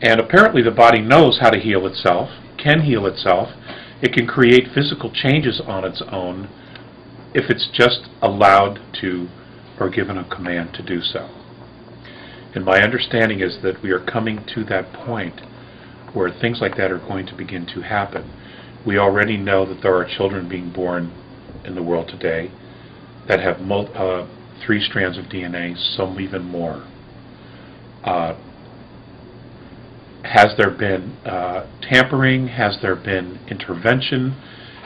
And apparently the body knows how to heal itself, can heal itself. It can create physical changes on its own if it's just allowed to or given a command to do so. And my understanding is that we are coming to that point where things like that are going to begin to happen. We already know that there are children being born in the world today that have 3 strands of DNA, some even more. Has there been tampering? Has there been intervention?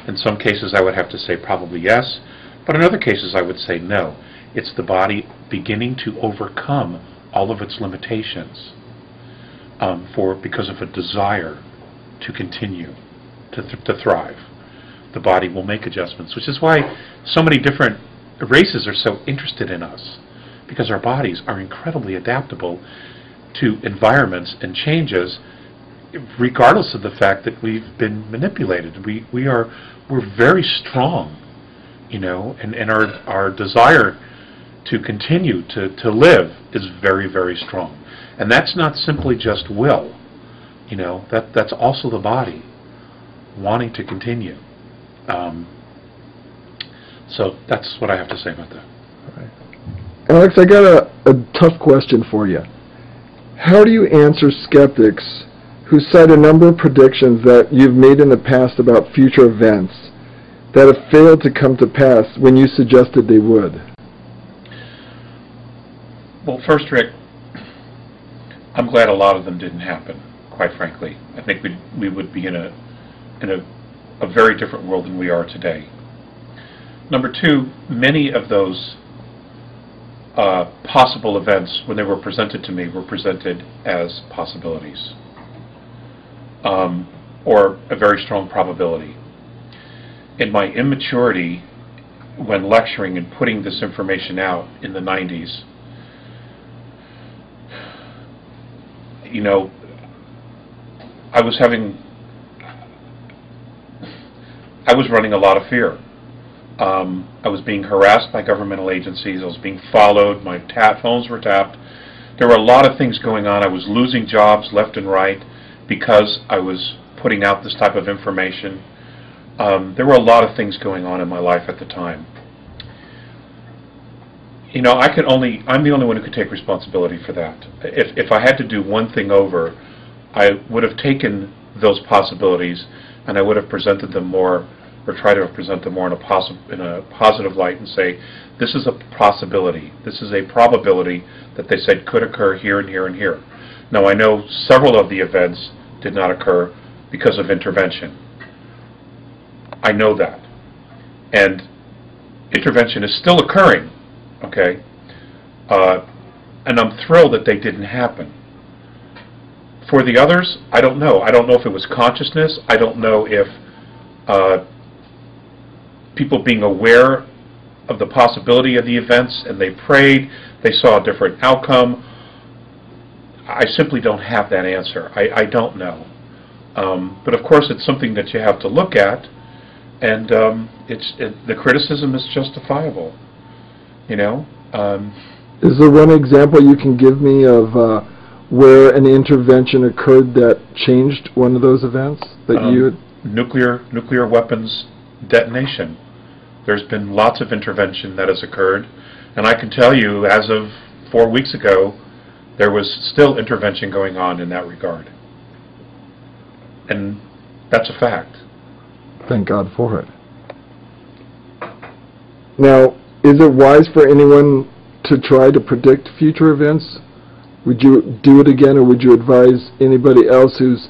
In some cases I would have to say probably yes, but in other cases I would say no. It's the body beginning to overcome all of its limitations because of a desire to continue to thrive. The body will make adjustments, which is why so many different races are so interested in us, because our bodies are incredibly adaptable to environments and changes, regardless of the fact that we've been manipulated. We're very strong, you know, and our desire to continue to live is very, very strong. And that's not simply just will, you know, that's also the body wanting to continue. So that's what I have to say about that. All right. Alex, I got a tough question for you. How do you answer skeptics who cite a number of predictions that you've made in the past about future events that have failed to come to pass when you suggested they would? Well, first, Rick, I'm glad a lot of them didn't happen, quite frankly. I think we would be in a very different world than we are today. Number 2, many of those possible events, when they were presented to me, were presented as possibilities, or a very strong probability. In my immaturity, when lecturing and putting this information out in the 90s, you know, I was running a lot of fear. I was being harassed by governmental agencies. I was being followed. My phones were tapped. There were a lot of things going on. I was losing jobs left and right because I was putting out this type of information. There were a lot of things going on in my life at the time. You know, I'm the only one who could take responsibility for that. If I had to do one thing over, I would have taken those possibilities and I would have presented them more, or try to present them more in a positive light and say, this is a possibility, this is a probability that they said could occur here and here and here. Now I know several of the events did not occur because of intervention. I know that. And intervention is still occurring, okay? And I'm thrilled that they didn't happen. For the others, I don't know. I don't know if it was consciousness. I don't know if people being aware of the possibility of the events and they prayed, they saw a different outcome. I simply don't have that answer. I don't know. But of course it's something that you have to look at, and the criticism is justifiable. You know? Is there one example you can give me of where an intervention occurred that changed one of those events that you had? Nuclear weapons detonation. There's been lots of intervention that has occurred, and I can tell you, as of 4 weeks ago, there was still intervention going on in that regard. And that's a fact. Thank God for it. Now, is it wise for anyone to try to predict future events? Would you do it again, or would you advise anybody else who's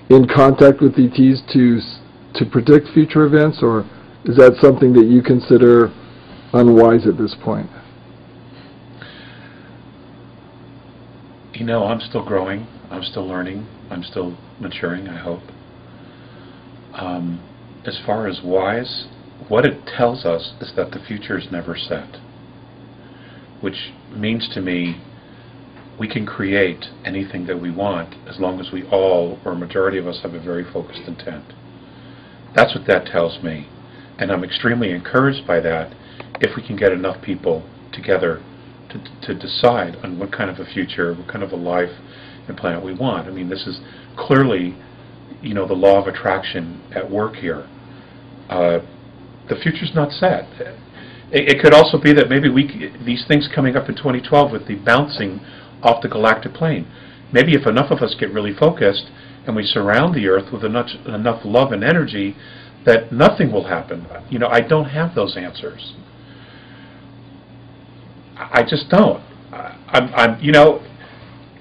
in contact with ETs to predict future events, or is that something that you consider unwise at this point? You know, I'm still growing, I'm still learning, I'm still maturing, I hope. As far as wise, what it tells us is that the future is never set, which means to me we can create anything that we want as long as we all, or a majority of us, have a very focused intent. That's what that tells me, and I'm extremely encouraged by that if we can get enough people together to decide on what kind of a future, what kind of a life, the planet we want. I mean, this is clearly, the law of attraction at work here. The future's not set. It could also be that maybe these things coming up in 2012 with the bouncing off the galactic plane, maybe if enough of us get really focused and we surround the Earth with enough love and energy, that nothing will happen. I don't have those answers. I just don't.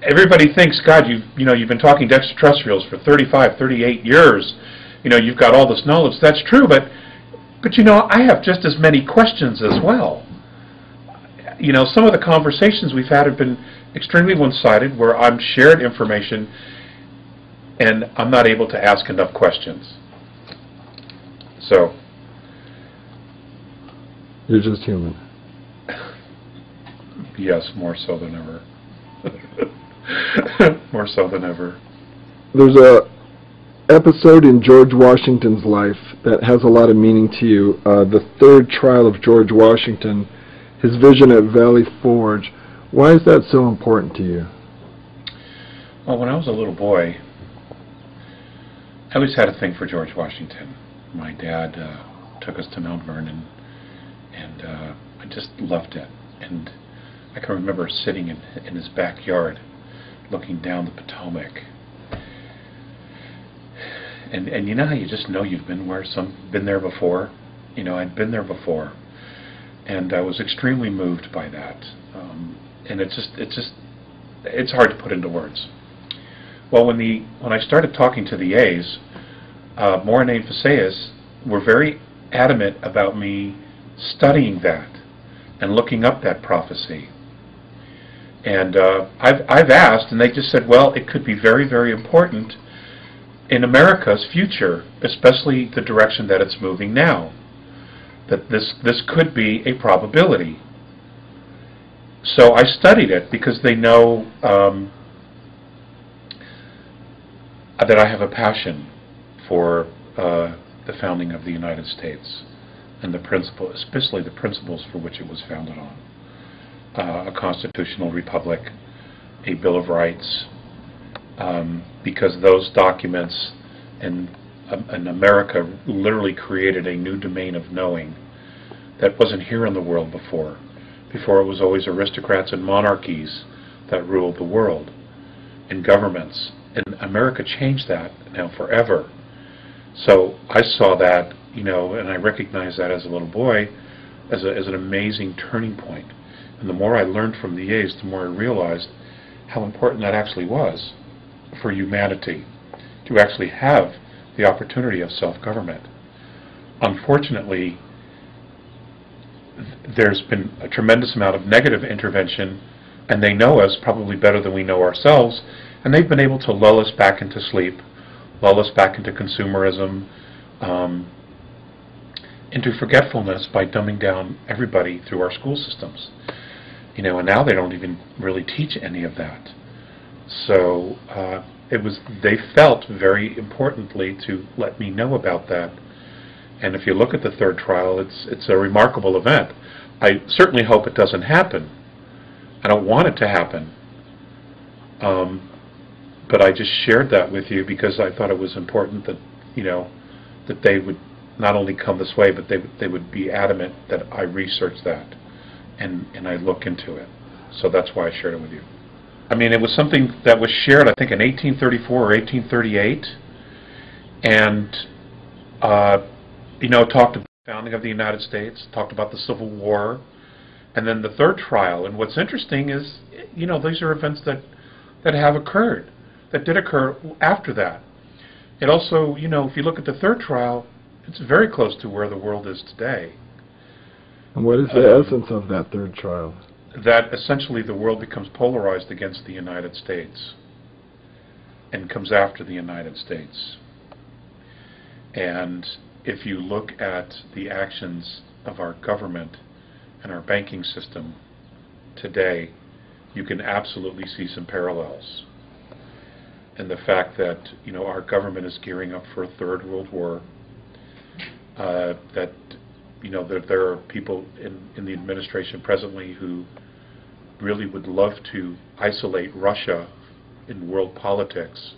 Everybody thinks, God, you've been talking to extraterrestrials for 35, 38 years. You've got all this knowledge. That's true, but I have just as many questions as well. Some of the conversations we've had have been extremely one-sided, where I'm shared information and I'm not able to ask enough questions. So, you're just human. Yes, more so than ever. More so than ever. There's a episode in George Washington's life that has a lot of meaning to you. The third trial of George Washington, his vision at Valley Forge. Why is that so important to you? Well, when I was a little boy, I always had a thing for George Washington. My dad took us to Mount Vernon, and I just loved it. And I can remember sitting in his backyard, looking down the Potomac. And you know how you just know you've been there before? I'd been there before, and I was extremely moved by that. And it's hard to put into words. Well, when I started talking to the A's, Morine and Faceas were very adamant about me studying that and looking up that prophecy. And I've asked, and they just said, well, it could be very, very important in America's future, especially the direction that it's moving now, that this could be a probability. So I studied it because they know that I have a passion for the founding of the United States and the principle, especially the principles for which it was founded on. A constitutional republic, a Bill of Rights, because those documents and America literally created a new domain of knowing that wasn't here in the world before. Before, it was always aristocrats and monarchies that ruled the world, and governments. And America changed that now forever. So I saw that, and I recognized that as a little boy as an amazing turning point. And the more I learned from the A's, the more I realized how important that actually was for humanity, to actually have the opportunity of self-government. Unfortunately, there's been a tremendous amount of negative intervention, and they know us probably better than we know ourselves, and they've been able to lull us back into sleep, lull us back into consumerism, into forgetfulness by dumbing down everybody through our school systems. And now they don't even really teach any of that. So they felt very importantly to let me know about that. And if you look at the third trial, it's a remarkable event. I certainly hope it doesn't happen. I don't want it to happen. But I just shared that with you because I thought it was important that that they would not only come this way, but they would be adamant that I research that and I look into it. So that's why I shared it with you. I mean, it was something that was shared, I think, in 1834 or 1838, and talked about the founding of the United States, talked about the Civil War, and then the third trial. And what's interesting is, these are events that have occurred, that did occur after that. It also, if you look at the third trial, it's very close to where the world is today. And what is the essence of that third trial? That essentially the world becomes polarized against the United States and comes after the United States. And if you look at the actions of our government and our banking system today, you can absolutely see some parallels. And the fact that our government is gearing up for a third world war, that there are people in the administration presently who really would love to isolate Russia in world politics